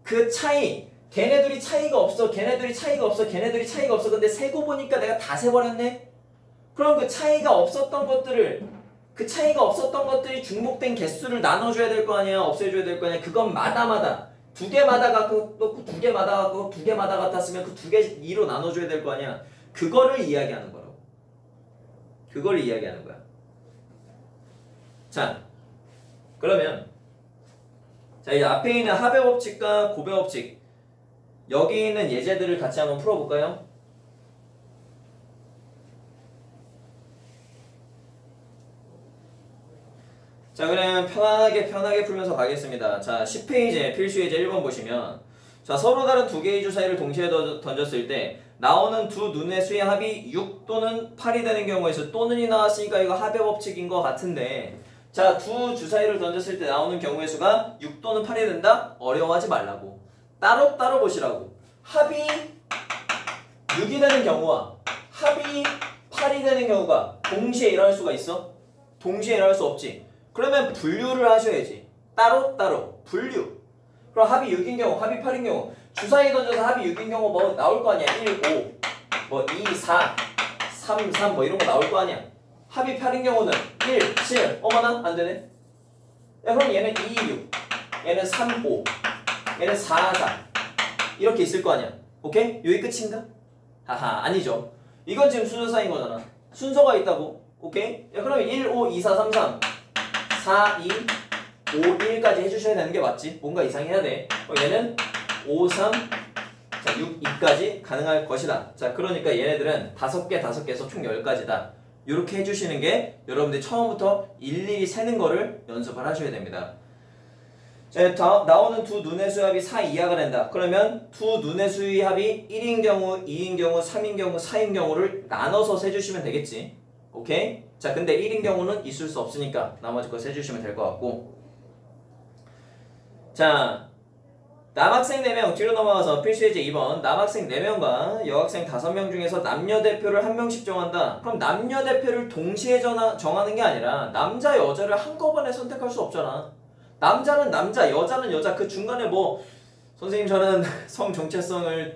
[SPEAKER 1] 그 차이 걔네들이 차이가 없어. 근데 세고 보니까 내가 다 세버렸네? 그럼 그 차이가 없었던 것들이 중복된 개수를 나눠줘야 될 거 아니야. 없애줘야 될 거 아니야. 그건 마다마다 두 개마다 갖고 놓고 두 개마다 갖고 두 개마다 같았으면 그 두 개 2로 나눠줘야 될 거 아니야. 그거를 이야기하는 거라고. 그걸 이야기하는 거야. 자, 그러면 자 이제 앞에 있는 합의 법칙과 고배 법칙 여기 있는 예제들을 같이 한번 풀어볼까요? 자, 그럼 편하게 풀면서 가겠습니다. 자, 10페이지에 필수 예제 1번 보시면 자, 서로 다른 두 개의 주사위를 동시에 던졌을 때 나오는 두 눈의 수의 합이 6 또는 8이 되는 경우에서 또는이 나왔으니까 이거 합의 법칙인 것 같은데 자, 두 주사위를 던졌을 때 나오는 경우의 수가 6 또는 8이 된다? 어려워하지 말라고. 따로 보시라고. 합이 6이 되는 경우와 합이 8이 되는 경우가 동시에 일어날 수가 있어? 동시에 일어날 수 없지. 그러면 분류를 하셔야지. 따로 분류. 그럼 합이 6인 경우, 합이 8인 경우 주사위 던져서 합이 6인 경우 뭐 나올 거 아니야. 1, 5, 뭐 2, 4, 3, 3 뭐 이런 거 나올 거 아니야. 합이 8인 경우는 1, 7 어머나 안 되네. 야, 그럼 얘는 2, 6 얘는 3, 5 얘는 4, 4 이렇게 있을 거 아니야. 오케이? 여기 끝인가? 하하 아니죠. 이건 지금 순서상인 거잖아. 순서가 있다고. 오케이? 야, 그러면 1, 5, 2, 4, 3, 3 4, 2, 5, 1까지 해주셔야 되는 게 맞지? 뭔가 이상해야 돼. 얘는 5, 3, 자, 6, 2까지 가능할 것이다. 자, 그러니까 얘네들은 5개에서 총 10가지다. 이렇게 해주시는 게 여러분들이 처음부터 일일이 세는 거를 연습을 하셔야 됩니다. 자, 나오는 두 눈의 수합이 4 이하가 된다. 그러면 두 눈의 수의 합이 1인 경우, 2인 경우, 3인 경우, 4인 경우를 나눠서 세주시면 되겠지. 오케이? 자, 근데 1인 경우는 있을 수 없으니까 나머지 거 세주시면 될 것 같고. 자, 남학생 4명 뒤로 넘어가서 필수예제 2번 남학생 4명과 여학생 5명 중에서 남녀 대표를 1명씩 정한다. 그럼 남녀 대표를 동시에 정하는 게 아니라 남자 여자를 한꺼번에 선택할 수 없잖아. 남자는 남자, 여자는 여자. 그 중간에 뭐 선생님 저는 성정체성에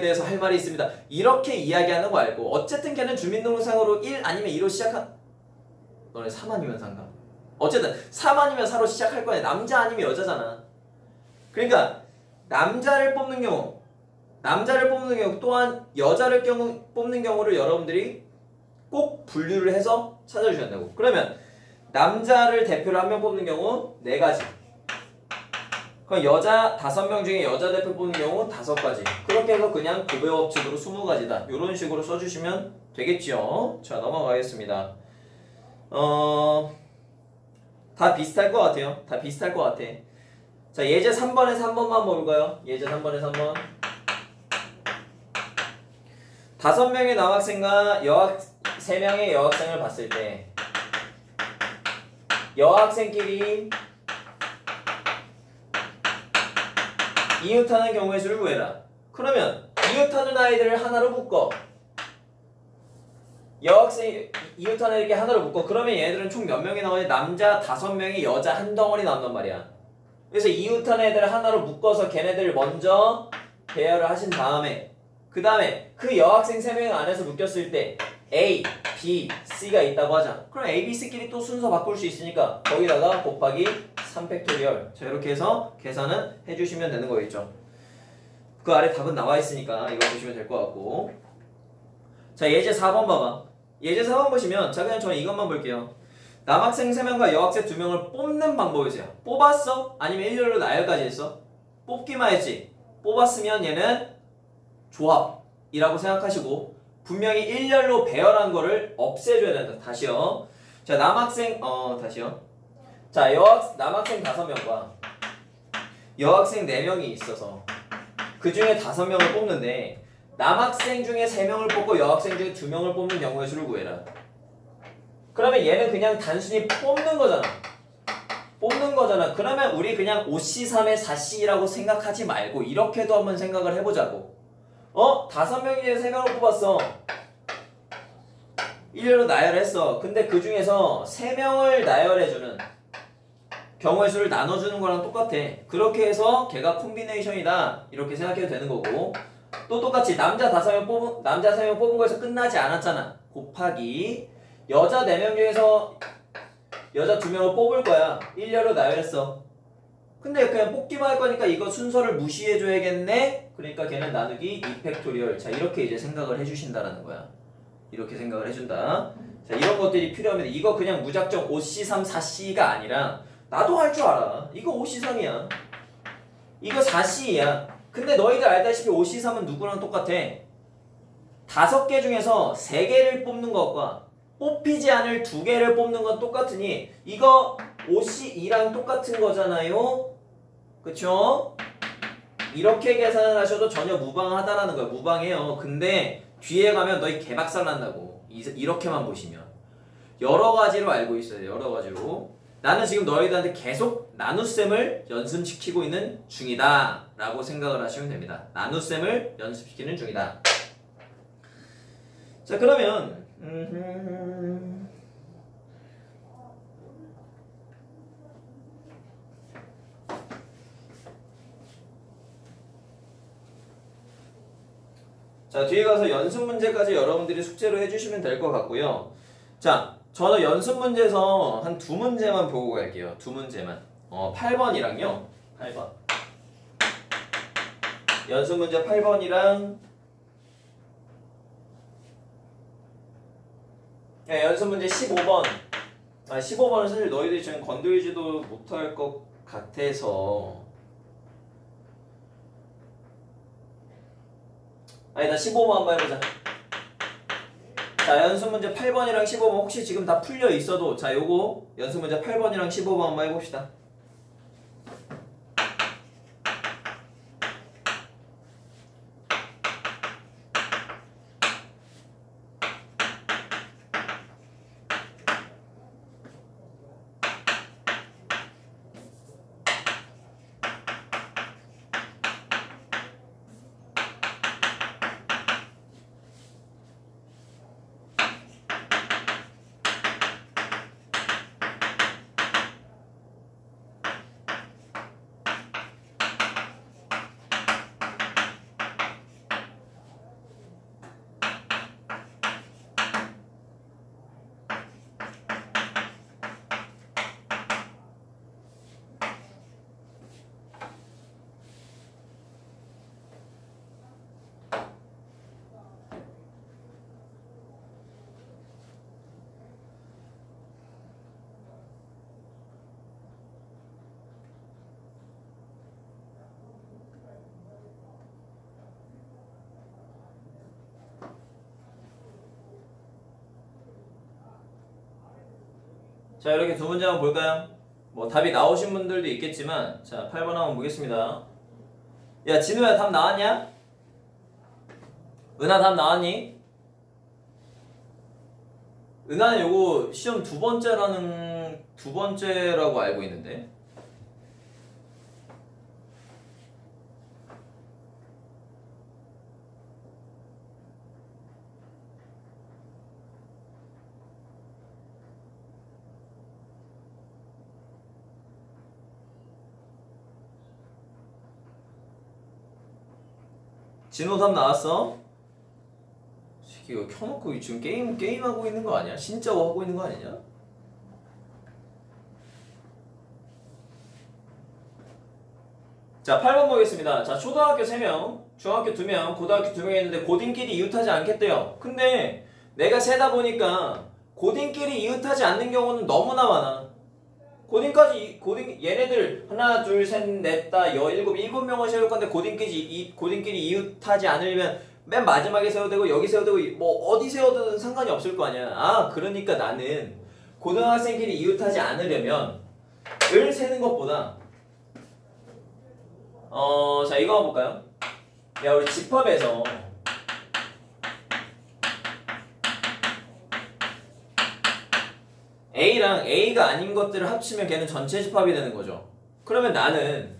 [SPEAKER 1] 대해서 할 말이 있습니다. 이렇게 이야기하는 거 알고 어쨌든 걔는 주민등록상으로 1 아니면 2로 너네 3 아니면 4인가? 어쨌든 3 아니면 4로 시작할 거야. 남자 아니면 여자잖아. 그러니까 남자를 뽑는 경우 또한 여자를 뽑는 경우를 여러분들이 꼭 분류를 해서 찾아주셔야 된다고. 그러면 남자를 대표로 한 명 뽑는 경우 4가지. 그럼 여자 5명 중에 여자 대표 뽑는 경우 5가지. 그렇게 해서 그냥 고배법칙으로 20가지다. 이런 식으로 써주시면 되겠죠. 자, 넘어가겠습니다. 다 비슷할 것 같아요. 다 비슷할 것 같아. 자, 예제 3번에서 한 번만 볼까요? 예제 3번에서 한 번. 5명의 남학생과 3명의 여학생을 봤을 때 여학생끼리 이웃하는 경우의 수를 구해라. 그러면 이웃하는 아이들을 하나로 묶어. 여학생이 이웃하는 애에게 하나로 묶어. 그러면 얘네들은 총 몇 명이 나오냐? 남자 5명이 여자 한 덩어리 나온단 말이야. 그래서 이웃하는 애들을 하나로 묶어서 걔네들을 먼저 배열을 하신 다음에 그 다음에 그 여학생 3명 안에서 묶였을 때 A, B, C가 있다고 하자. 그럼 A, B, C끼리 또 순서 바꿀 수 있으니까 거기다가 곱하기 3팩토리얼. 자, 이렇게 해서 계산은 해주시면 되는 거겠죠. 그 아래 답은 나와 있으니까 이거 보시면 될 것 같고. 자, 예제 4번 봐봐. 예제 4번 보시면 자, 그냥 저는 이것만 볼게요. 남학생 3명과 여학생 2명을 뽑는 방법이세요. 뽑았어? 아니면 일렬로 나열까지 했어? 뽑기만 했지. 뽑았으면 얘는 조합이라고 생각하시고 분명히 일렬로 배열한 거를 없애줘야 된다. 다시요. 자, 다시요. 자, 남학생 5명과 여학생 4명이 있어서 그 중에 5명을 뽑는데 남학생 중에 3명을 뽑고 여학생 중에 2명을 뽑는 경우의 수를 구해라. 그러면 얘는 그냥 단순히 뽑는 거잖아. 그러면 우리 그냥 5C3의 4C라고 생각하지 말고 이렇게도 한번 생각을 해보자고. 5명 중에 3명을 뽑았어. 일렬로 나열했어. 근데 그 중에서 3명을 나열해주는 경우의 수를 나눠주는 거랑 똑같아. 그렇게 해서 걔가 콤비네이션이다. 이렇게 생각해도 되는 거고. 또 똑같이 남자 3명 뽑은 거에서 끝나지 않았잖아. 곱하기 여자 4명 중에서 여자 2명을 뽑을 거야. 일렬로 나열했어. 근데 그냥 뽑기만 할 거니까 이거 순서를 무시해줘야겠네. 그러니까 걔는 나누기 2팩토리얼. 자, 이렇게 이제 생각을 해주신다라는 거야. 이렇게 생각을 해준다. 자, 이런 것들이 필요합니다. 이거 그냥 무작정 5C3, 4C가 아니라 나도 할 줄 알아. 이거 5C3이야. 이거 4C야. 근데 너희들 알다시피 5C3은 누구랑 똑같아? 5개 중에서 3개를 뽑는 것과 뽑히지 않을 2개를 뽑는 건 똑같으니 이거 5C2랑 똑같은 거잖아요. 그쵸? 이렇게 계산을 하셔도 전혀 무방하다라는 거예요. 무방해요. 근데 뒤에 가면 너희 개박살 난다고. 이렇게만 보시면. 여러 가지로 알고 있어야 돼요. 여러 가지로. 나는 지금 너희들한테 계속 나눗셈을 연습시키고 있는 중이다 라고 생각을 하시면 됩니다. 나눗셈을 연습시키는 중이다. 자, 그러면 자, 뒤에 가서 연습 문제까지 여러분들이 숙제로 해주시면 될 것 같고요. 자, 저는 연습 문제에서 한 2문제만 보고 갈게요. 2문제만. 8번이랑요. 8번. 연습 문제 8번이랑 네, 연습 문제 15번. 15번은 사실 너희들이 지금 건들지도 못할 것 같아서 아니다, 15번 한번 해보자. 자, 연습 문제 8번이랑 15번 혹시 지금 다 풀려 있어도 자, 요거 연습 문제 8번이랑 15번 한번 해봅시다. 자, 이렇게 두 문제 한번 볼까요? 뭐 답이 나오신 분들도 있겠지만, 자, 8번 한번 보겠습니다. 야, 진우야, 답 나왔냐? 은하 답 나왔니? 은하는 요거 시험 두 번째라고 알고 있는데. 진호 답 나왔어? 이거 켜놓고 지금 게임하고 있는 거 아니야? 진짜 하고 있는 거 아니냐? 자, 8번 보겠습니다. 자, 초등학교 3명, 중학교 2명, 고등학교 2명 있는데 고딩끼리 이웃하지 않겠대요. 근데 내가 세다 보니까 고딩끼리 이웃하지 않는 경우는 너무나 많아. 고딩 얘네들 하나 둘 셋 넷 다 일곱 명을 세울 건데 고딩끼리 이웃하지 않으면 맨 마지막에 세워도 되고 여기 세워도 되고 뭐 어디 세워도 상관이 없을 거 아니야. 아, 그러니까 나는 고등학생끼리 이웃하지 않으려면 을 세는 것보다 자, 이거 한번 볼까요? 야, 우리 집합에서 A랑 A가 아닌 것들을 합치면 걔는 전체 집합이 되는 거죠. 그러면 나는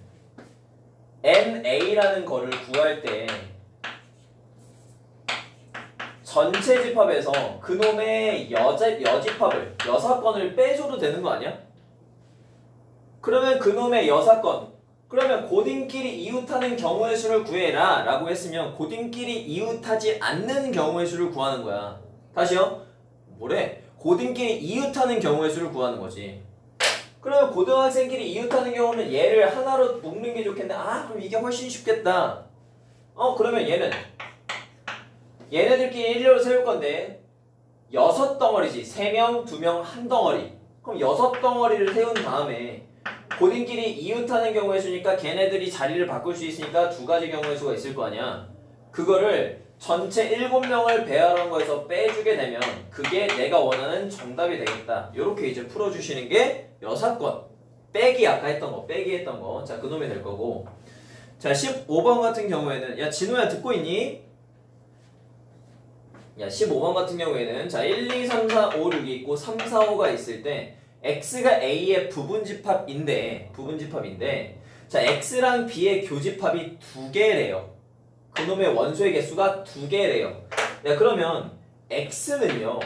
[SPEAKER 1] NA라는 거를 구할 때 전체 집합에서 그놈의 여집합을 6건을 빼줘도 되는 거 아니야? 그러면 그놈의 6건, 그러면 고딩끼리 이웃하는 경우의 수를 구해라 라고 했으면 고딩끼리 이웃하지 않는 경우의 수를 구하는 거야. 다시요? 뭐래? 고딩끼리 이웃하는 경우의 수를 구하는 거지. 그러면 고등학생끼리 이웃하는 경우는 얘를 하나로 묶는 게 좋겠네. 아, 그럼 이게 훨씬 쉽겠다. 그러면 얘네들끼리 일렬로 세울 건데 6덩어리지. 3명, 2명, 1덩어리. 그럼 6덩어리를 세운 다음에 고딩끼리 이웃하는 경우의 수니까 걔네들이 자리를 바꿀 수 있으니까 2가지 경우의 수가 있을 거 아니야. 그거를 전체 7명을 배열한 거에서 빼주게 되면 그게 내가 원하는 정답이 되겠다. 요렇게 이제 풀어주시는 게 6건. 빼기 아까 했던 거, 빼기 했던 거. 자, 그놈이 될 거고. 자, 15번 같은 경우에는, 야, 진호야 듣고 있니? 야, 15번 같은 경우에는, 자, 1, 2, 3, 4, 5, 6이 있고 3, 4, 5가 있을 때 X가 A의 부분집합인데, 자, X랑 B의 교집합이 2개래요. 그놈의 원소의 개수가 2개래요. 야, 그러면 X는요,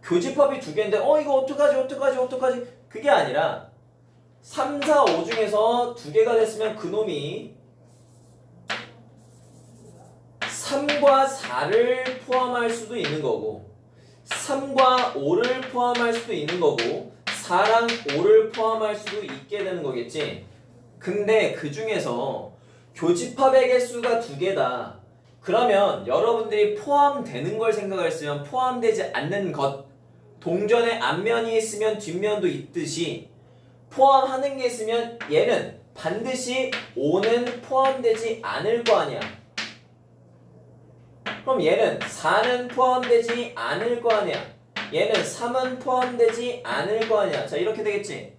[SPEAKER 1] 교집합이 2개인데 이거 어떡하지? 그게 아니라 3, 4, 5 중에서 2개가 됐으면 그놈이 3과 4를 포함할 수도 있는 거고 3과 5를 포함할 수도 있는 거고 4랑 5를 포함할 수도 있게 되는 거겠지. 근데 그 중에서 교집합의 개수가 2개다. 그러면 여러분들이 포함되는 걸 생각했으면 포함되지 않는 것, 동전의 앞면이 있으면 뒷면도 있듯이 포함하는 게 있으면 얘는 반드시 5는 포함되지 않을 거 아니야. 그럼 얘는 4는 포함되지 않을 거 아니야. 얘는 3은 포함되지 않을 거 아니야. 자, 이렇게 되겠지.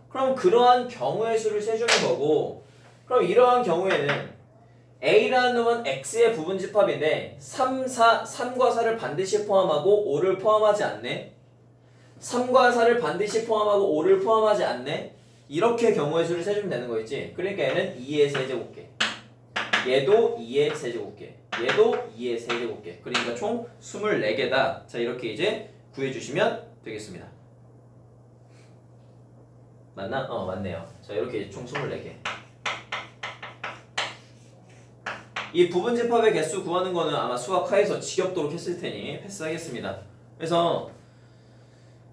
[SPEAKER 1] 그럼 그러한 경우의 수를 세주는 거고, 그럼 이러한 경우에는 A라는 놈은 X의 부분집합인데 3과 4를 반드시 포함하고 5를 포함하지 않네. 3과 4를 반드시 포함하고 5를 포함하지 않네. 이렇게 경우의 수를 세주면 되는 거겠지. 그러니까 얘는 2의 세제곱계, 얘도 2의 세제곱계, 얘도 2의 세제곱계. 그러니까 총 24개다. 자, 이렇게 이제 구해주시면 되겠습니다. 맞나? 맞네요. 자, 이렇게 총 24개. 이 부분집합의 개수 구하는 거는 아마 수학하에서 지겹도록 했을 테니 패스하겠습니다. 그래서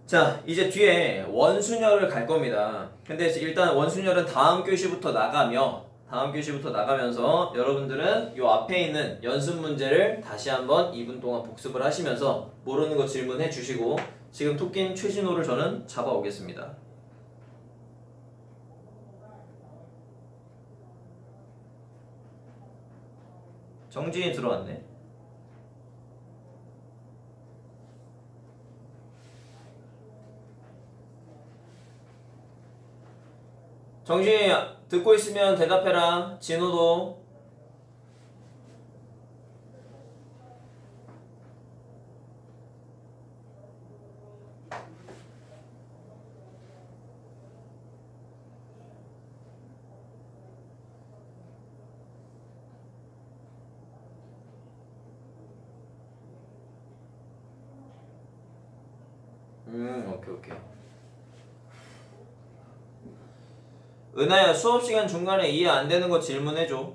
[SPEAKER 1] 자, 이제 뒤에 원순열을 갈 겁니다. 근데 일단 원순열은 다음 교시부터 나가면서 여러분들은 요 앞에 있는 연습 문제를 다시 한번 2분 동안 복습을 하시면서 모르는 거 질문해 주시고 지금 토끼인 최진호를 저는 잡아오겠습니다. 정진이 들어왔네. 정신이 듣고 있으면 대답해라. 진호도. 오케이. 은하야, 수업시간 중간에 이해 안 되는 거 질문해줘.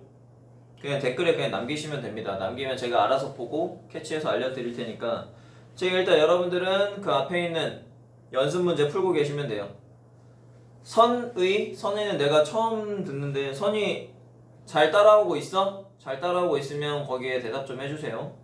[SPEAKER 1] 그냥 댓글에 그냥 남기시면 됩니다. 남기면 제가 알아서 보고 캐치해서 알려드릴 테니까. 지금 일단 여러분들은 그 앞에 있는 연습 문제 풀고 계시면 돼요. 선의는 내가 처음 듣는데 선이 잘 따라오고 있어? 잘 따라오고 있으면 거기에 대답 좀 해주세요.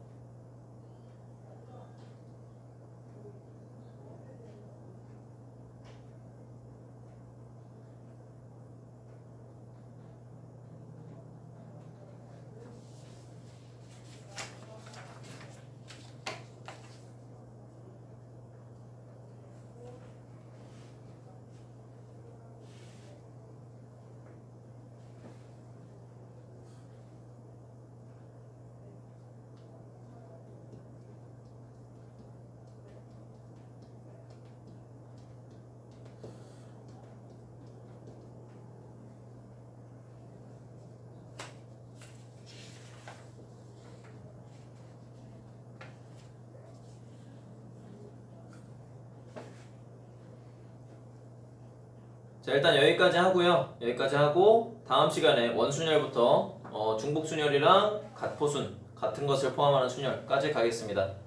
[SPEAKER 1] 자, 일단 여기까지 하고요. 여기까지 하고 다음 시간에 원순열부터 중복순열이랑 갓포순 같은 것을 포함하는 순열까지 가겠습니다.